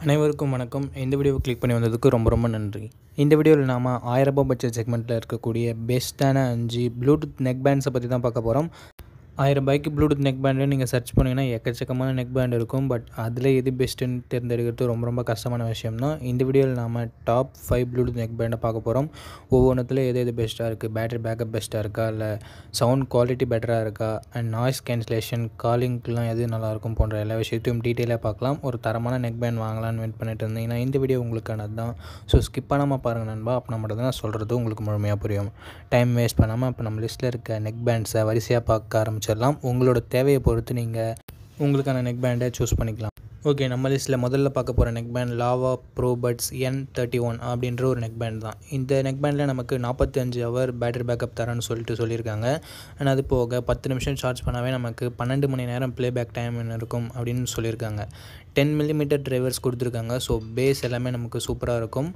அனைவருக்கும் வணக்கம். இந்த வீடியோவை கிளிக் பண்ணி வந்ததுக்கு ரொம்ப நன்றி. இந்த வீடியோவில் நாம் 1000 ரூபாய் பட்ஜெட் செக்மெண்ட்டில் இருக்கக்கூடிய பெஸ்ட்டான 5 ப்ளூடூத் நெக் பேண்ட்ஸை பற்றி தான் பார்க்க போகிறோம். 1000 ரூபாய்க்கு ப்ளூடூத் நெக் பேண்டு நீங்கள் சர்ச் பண்ணிங்கன்னா எக்கச்சக்கமான நெக் பேண்ட் இருக்கும். பட் அதில் எது பெஸ்ட்டுன்னு தேர்ந்தெடுக்கிறது ரொம்ப கஷ்டமான விஷயம் தான். இந்த வீடியோவில் நாம் டாப் 5 ப்ளூடூத் நெக் பேண்டை பார்க்க போகிறோம். ஒவ்வொன்றுத்தில் எது பெஸ்ட்டாக இருக்குது, பேட்டரி பேக்கப் பெஸ்ட்டாக இருக்கா, இல்லை சவுண்ட் குவாலிட்டி பெட்டராக இருக்கா, அண்ட் நாய்ஸ் கேன்சலேஷன், காலிங்க்கெலாம் எது நல்லாயிருக்கும் போன்ற எல்லா விஷயத்தையும் டீட்டெயிலாக பார்க்கலாம். ஒரு தரமான நெக் பேண்ட் வாங்கலான்னு வெயிட் பண்ணிட்டு இருந்தீங்கன்னா இந்த வீடியோ உங்களுக்கானது தான். ஸோ ஸ்கிப் பண்ணாமல் பாருங்கள் நண்பா. அப்போ நம்ம தான் சொல்கிறது உங்களுக்கு முழுமையாக புரியும். டைம் வேஸ்ட் பண்ணாமல் இப்போ நம்ம லிஸ்ட்டில் இருக்க நெக் பேண்ட்ஸை வரிசையாக பார்க்க ஆரம்பிச்சிடலாம். உங்களோட தேவையை பொறுத்து நீங்கள் உங்களுக்கான நெக் பேண்டை சூஸ் பண்ணிக்கலாம். ஓகே, நம்ம லிஸ்ட்டில் முதல்ல பார்க்க போகிற neck band Lava pro buds N31 அப்படின்ற ஒரு நெக் பேண்ட் தான். இந்த நெக் பேண்டில் நமக்கு 45 ஹவர் பேட்டரி பேக்கப் தரேன்னு சொல்லியிருக்காங்க. அண்ட் அது போக 10 நிமிஷம் சார்ஜ் பண்ணாவே நமக்கு 12 மணி நேரம் ப்ளேபேக் டைம் இருக்கும் அப்படின்னு சொல்லியிருக்காங்க. 10mm டிரைவர்ஸ் கொடுத்துருக்காங்க. ஸோ பேஸ் எல்லாமே நமக்கு சூப்பராக இருக்கும்.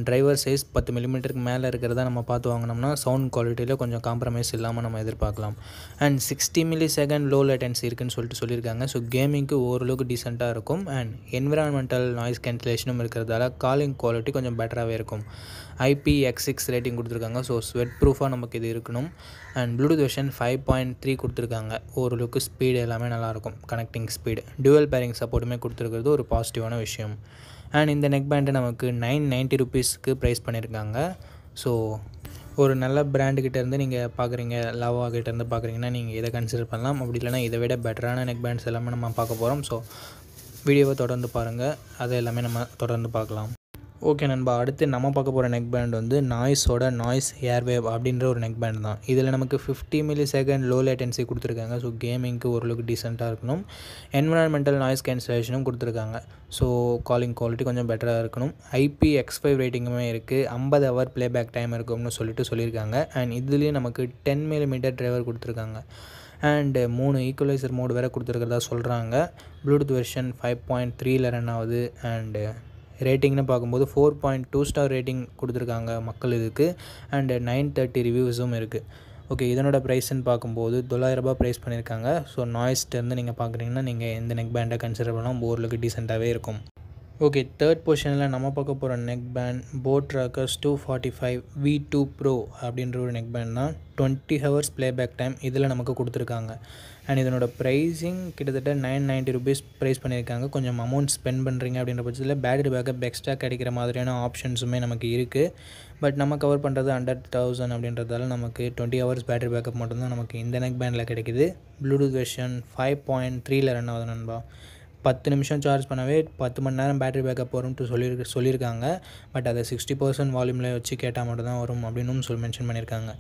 டிரைவர் சைஸ் 10 மில்லிமீட்டருக்கு மேலே இருக்கிறதா நம்ம பார்த்து வாங்கினோம்னா சவுண்ட் குவாலிட்டியில் கொஞ்சம் காம்ப்ரமைஸ் இல்லாமல் நம்ம எதிர்பார்க்கலாம். அண்ட் 60 மில்லிசெகண்ட் லோ லேட்டன்சி இருக்குன்னு சொல்லியிருக்காங்க. ஸோ கேமிங்க்கு ஓரளவுக்கு டீசெண்டாக இருக்கும். அண்ட் என்விரான்மெண்டல் நாய்ஸ் கேன்சலேஷனும் இருக்கிறதால காலிங் குவாலிட்டி கொஞ்சம் பெட்டராகவே இருக்கும். IPX6 ரேட்டிங் கொடுத்துருக்காங்க. ஸோ ஸ்வெட் ப்ரூஃபாக நமக்கு இது இருக்கணும். அண்ட் ப்ளூடூத் வெர்ஷன் 5.3 கொடுத்துருக்காங்க. ஓரளவுக்கு ஸ்பீடு எல்லாமே நல்லாயிருக்கும். கனெக்டிங் ஸ்பீடு, டுவல் பேரிங் சப்போர்ட்டுமே கொடுத்துருக்கிறது ஒரு பாசிட்டிவான விஷயம். அண்ட் இந்த நெக் பேண்டை நமக்கு 990 ருபீஸ்க்கு ப்ரைஸ் பண்ணியிருக்காங்க. ஸோ ஒரு நல்ல பிராண்டுக்கிட்ட இருந்து நீங்கள் பார்க்குறீங்க, லாவா கிட்டேருந்து பார்க்குறீங்கன்னா நீங்கள் இதை கன்சிடர் பண்ணலாம். அப்படி இல்லைனா இதை விட பெட்டரான நெக் பேண்ட்ஸ் எல்லாமே நம்ம பார்க்க போகிறோம். ஸோ வீடியோவை தொடர்ந்து பாருங்கள், அதை எல்லாமே நம்ம தொடர்ந்து பார்க்கலாம். ஓகே நண்பா, அடுத்து நம்ம பார்க்க போகிற நெக் பேண்ட் வந்து நாய்ஸோட நாய்ஸ் ஏர்வேவ் அப்படின்ற ஒரு நெக் பேண்ட் தான். இதில் நமக்கு 50 மில்லிசெகண்ட் லோ லேட்டன்சி கொடுத்துருக்காங்க. ஸோ கேமிங்க்கு ஓரளவுக்கு டீசெண்டாக இருக்கணும். என்விரான்மெண்டல் நாய்ஸ் கேன்சலேஷனும் கொடுத்துருக்காங்க. ஸோ காலிங் குவாலிட்டி கொஞ்சம் பெட்டராக இருக்கணும். IPX5 ரேட்டிங்குமே இருக்குது. 50 ஹவர் ப்ளேபேக் டைம் இருக்கும்னு சொல்லியிருக்காங்க. அண்ட் இதுலேயும் நமக்கு 10mm டிரைவர் கொடுத்துருக்காங்க. அண்டு 3 ஈக்குவலைசர் மோடு வேறு கொடுத்துருக்கிறதா சொல்கிறாங்க. ப்ளூடூத் வெர்ஷன் 5.3 ரன் ஆகுது. அண்டு ரேட்டிங்னு பார்க்கும்போது 4.2 ஸ்டார் ரேட்டிங் கொடுத்துருக்காங்க மக்கள் இதுக்கு. அண்டு 930 ரிவ்யூஸும் இருக்குது. ஓகே, இதனோட ப்ரைஸ்ன்னு பார்க்கும்போது 900 ரூபாய் ப்ரைஸ் பண்ணியிருக்காங்க. ஸோ நாய்ஸ்ட்டேருந்து நீங்கள் பார்க்குறீங்கன்னா நீங்கள் எந்த நெக் பேண்டை கன்சிடர் பண்ணால் ஓரளவுக்கு டீசெண்டாகவே இருக்கும். ஓகே, தேர்ட் பொசிஷனில் நம்ம பார்க்க போகிற neck pant boat Rockers 245 V2 Pro அப்படின்ற ஒரு நெக் பேண்ட் தான். 20 ஹவர்ஸ் ப்ளேபேக் டைம் இதில் நமக்கு கொடுத்துருக்காங்க. அண்ட் இதனோட ப்ரைஸிங் கிட்டத்தட்ட 990 ருபீஸ் ப்ரைஸ் பண்ணியிருக்காங்க. கொஞ்சம் அமௌண்ட் ஸ்பெண்ட் பண்ணுறீங்க அப்படின்ற பட்சத்தில் பேட்டரி பேக்கப் எக்ஸ்ட்ரா கிடைக்கிற மாதிரியான ஆப்ஷன்ஸுமே நமக்கு இருக்குது. பட் நம்ம கவர் பண்ணுறது 100,000 அப்படின்றதால நமக்கு 20 ஹவர்ஸ் பேட்டரி பேக்கப் மட்டும்தான் நமக்கு இந்த நெக் பேண்டில் கிடைக்குது. ப்ளூடூத் வெர்ஷன் 5.3 ரன் ஆகுது நண்பா. 10 நிமிஷம் சார்ஜ் பண்ணவே 10 மணி நேரம் பேட்டரி பேக்கப் வரும்ட்டு சொல்லியிருக்காங்க. பட் அதை 60% வால்யூமில் வச்சு கேட்டால் மட்டும்தான் வரும் அப்படின்னு மென்ஷன் பண்ணியிருக்காங்க.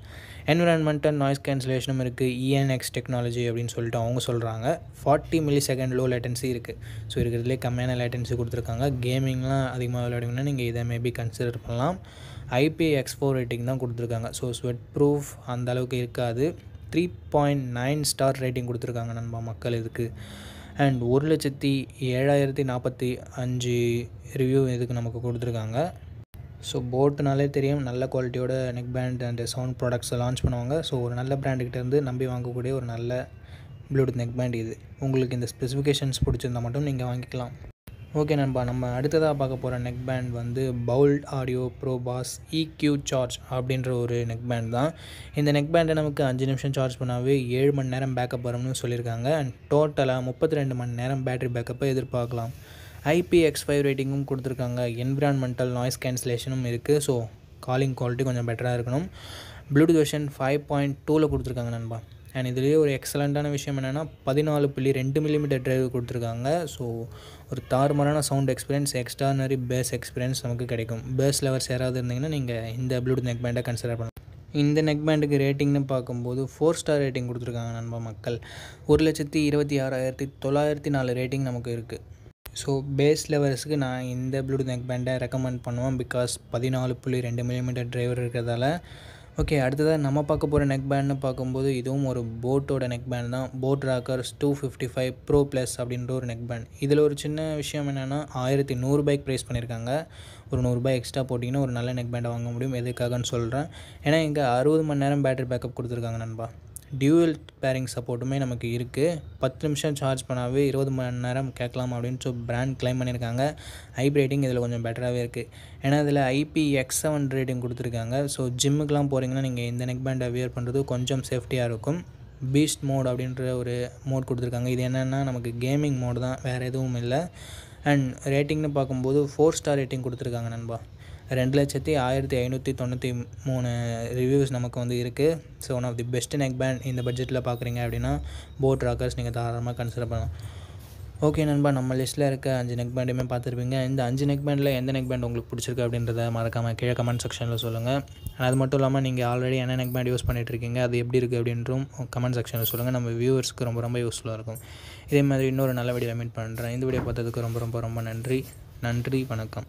என்விரான்மெண்டல் நாய்ஸ் கேன்சலேஷனும் இருக்குது. ENX டெக்னாலஜி அப்படின்னு சொல்லிட்டு அவங்க சொல்கிறாங்க. 40 மில்லிசெகண்ட் லோ லேட்டன்சி இருக்குது. ஸோ இருக்கிறதுலே கம்மியான லேட்டன்சி கொடுத்துருக்காங்க. கேமிங்லாம் அதிகமாக விளையாடுங்கன்னா நீங்கள் இதை மேபி கன்சிடர் பண்ணலாம். IPX4 ரேட்டிங் தான் கொடுத்துருக்காங்க. ஸோ ஸ்வெட் ப்ரூஃப் அந்த அளவுக்கு இருக்காது. 3.9 ஸ்டார் ரேட்டிங் கொடுத்துருக்காங்க நண்பா மக்கள் இதுக்கு. அண்ட் 1,07,045 ரிவ்யூ இதுக்கு நமக்கு கொடுத்துருக்காங்க. ஸோ போட்டுனாலே தெரியும், நல்ல குவாலிட்டியோட நெக் பேண்ட் அண்ட் சவுண்ட் ப்ராடக்ட்ஸை லான்ச் பண்ணுவாங்க. ஸோ ஒரு நல்ல பிராண்டுக்கிட்ட இருந்து நம்பி வாங்கக்கூடிய ஒரு நல்ல ப்ளூடூத் நெக் பேண்ட் இது. உங்களுக்கு இந்த ஸ்பெசிஃபிகேஷன்ஸ் பிடிச்சிருந்தால் மட்டும் நீங்கள் வாங்கிக்கலாம். ஓகே நண்பா, நம்ம அடுத்ததாக பார்க்க போகிற நெக் பேண்ட் வந்து Boult audio pro bass EQ charge அப்படின்ற ஒரு நெக் பேண்ட் தான். இந்த நெக் பேண்டை நமக்கு 5 நிமிஷம் சார்ஜ் பண்ணாவே 7 மணி நேரம் பேக்கப் வரும்னு சொல்லியிருக்காங்க. அண்ட் டோட்டலாக 32 மணி நேரம் பேட்டரி பேக்கப்பை எதிர்பார்க்கலாம். IPX5 ரேட்டிங்கும் கொடுத்துருக்காங்க. என்விரான்மெண்டல் நாய்ஸ் கேன்சலேஷனும் இருக்குது. ஸோ காலிங் குவாலிட்டி கொஞ்சம் பெட்டராக இருக்கணும். ப்ளூடூத் வெர்ஷன் 5.2 கொடுத்துருக்காங்க நண்பா. அண்ட் இதுலேயே ஒரு எக்ஸலண்ட்டான விஷயம் என்னென்னா 14.2mm டிரைவ் கொடுத்துருக்காங்க. ஸோ ஒரு தாறுமாறான sound experience, extraordinary bass experience நமக்கு கிடைக்கும். பேஸ் லெவர்ஸ் யாராவது இருந்தீங்கன்னா நீங்கள் இந்த ப்ளூடூத் நெக் பேண்டை கன்சிடர் பண்ணலாம். இந்த நெக் பேண்டுக்கு ரேட்டிங்னு பார்க்கும்போது 4 ஸ்டார் ரேட்டிங் கொடுத்துருக்காங்க நண்பா மக்கள். 1,26,904 ரேட்டிங் நமக்கு இருக்குது. ஸோ பேஸ் லெவல்ஸுக்கு நான் இந்த ப்ளூடூத் நெக் பேண்டை ரெக்கமெண்ட் பண்ணுவேன். பிகாஸ் 14.2mm டிரைவர் இருக்கிறதால. ஓகே, அடுத்ததாக நம்ம பார்க்க போகிற நெக் பேண்ட்னு பார்க்கும்போது இதுவும் ஒரு போட்டோட நெக் பேண்ட் தான். போட் ராக்கர்ஸ் 255 Pro Plus அப்படின்ற ஒரு நெக் பேண்ட். இதில் ஒரு சின்ன விஷயம் என்னென்னா 1,100 ரூபாய்க்கு ப்ரைஸ் பண்ணியிருக்காங்க. ஒரு 100 ரூபாய் எக்ஸ்ட்ரா போட்டிங்கன்னா ஒரு நல்ல நெக் பேண்டை வாங்க முடியும். எதுக்காகன்னு சொல்கிறேன். ஏன்னா இங்கே 60 மணி நேரம் பேட்டரி பேக்கப் கொடுத்துருக்காங்க நண்பா. டியூவல் பேரிங் சப்போர்ட்டுமே நமக்கு இருக்குது. 10 நிமிஷம் சார்ஜ் பண்ணாவே 20 மணி நேரம் கேட்கலாம் அப்படின்னு பிராண்ட் கிளைம் பண்ணியிருக்காங்க. ஐபி ரேட்டிங் இதில் கொஞ்சம் பெட்டராகவே இருக்குது. ஏன்னா இதில் IPX7 ரேட்டிங் கொடுத்துருக்காங்க. ஸோ ஜிம்முக்கெலாம் போகிறீங்கன்னா நீங்கள் இந்த நெக் பேண்டை வியர் பண்ணுறது கொஞ்சம் சேஃப்டியாக இருக்கும். பீஸ்ட் மோட் அப்படின்ற ஒரு மோட் கொடுத்துருக்காங்க. இது என்னென்னா நமக்கு கேமிங் மோடு தான், வேறு எதுவும் இல்லை. அண்ட் ரேட்டிங்னு பார்க்கும்போது 4 ஸ்டார் ரேட்டிங் கொடுத்துருக்காங்க நண்பா. 2,1593 ரிவ்யூஸ் நமக்கு வந்து இருக்குது. So one of the best neck band இந்த பட்ஜெட்டில் பார்க்குறீங்க அப்படின்னா போட் ராக்கர்ஸ் நீங்கள் தாராளமாக கன்சிடர் பண்ணலாம். ஓகே நண்பா, நம்ம லிஸ்ட்டில் இருக்க 5 நெக் பேண்டுமே பார்த்துருப்பீங்க. இந்த 5 நெக் பேண்டில் எந்த நெக் பேண்ட் உங்களுக்கு பிடிச்சிருக்கு அப்படின்றத மறக்காமல் கீழே கமெண்ட் செக்ஷனில் சொல்லுங்கள். அது மட்டும் இல்லாமல் நீங்கள் ஆல்ரெடி என்ன நெக் பேண்ட் யூஸ் பண்ணிகிட்ருக்கீங்க, அது எப்படி இருக்குது அப்படின்றும் கமெண்ட் செக்ஷனில் சொல்லுங்கள். நம்ம வியூவர்ஸ்க்கு ரொம்ப யூஸ்ஃபுல்லாக இருக்கும். இதே மாதிரி இன்னொரு நல்ல வீடியோ மீட் பண்ணுறேன். இந்த வீடியோ பார்த்ததுக்கு ரொம்ப நன்றி. வணக்கம்.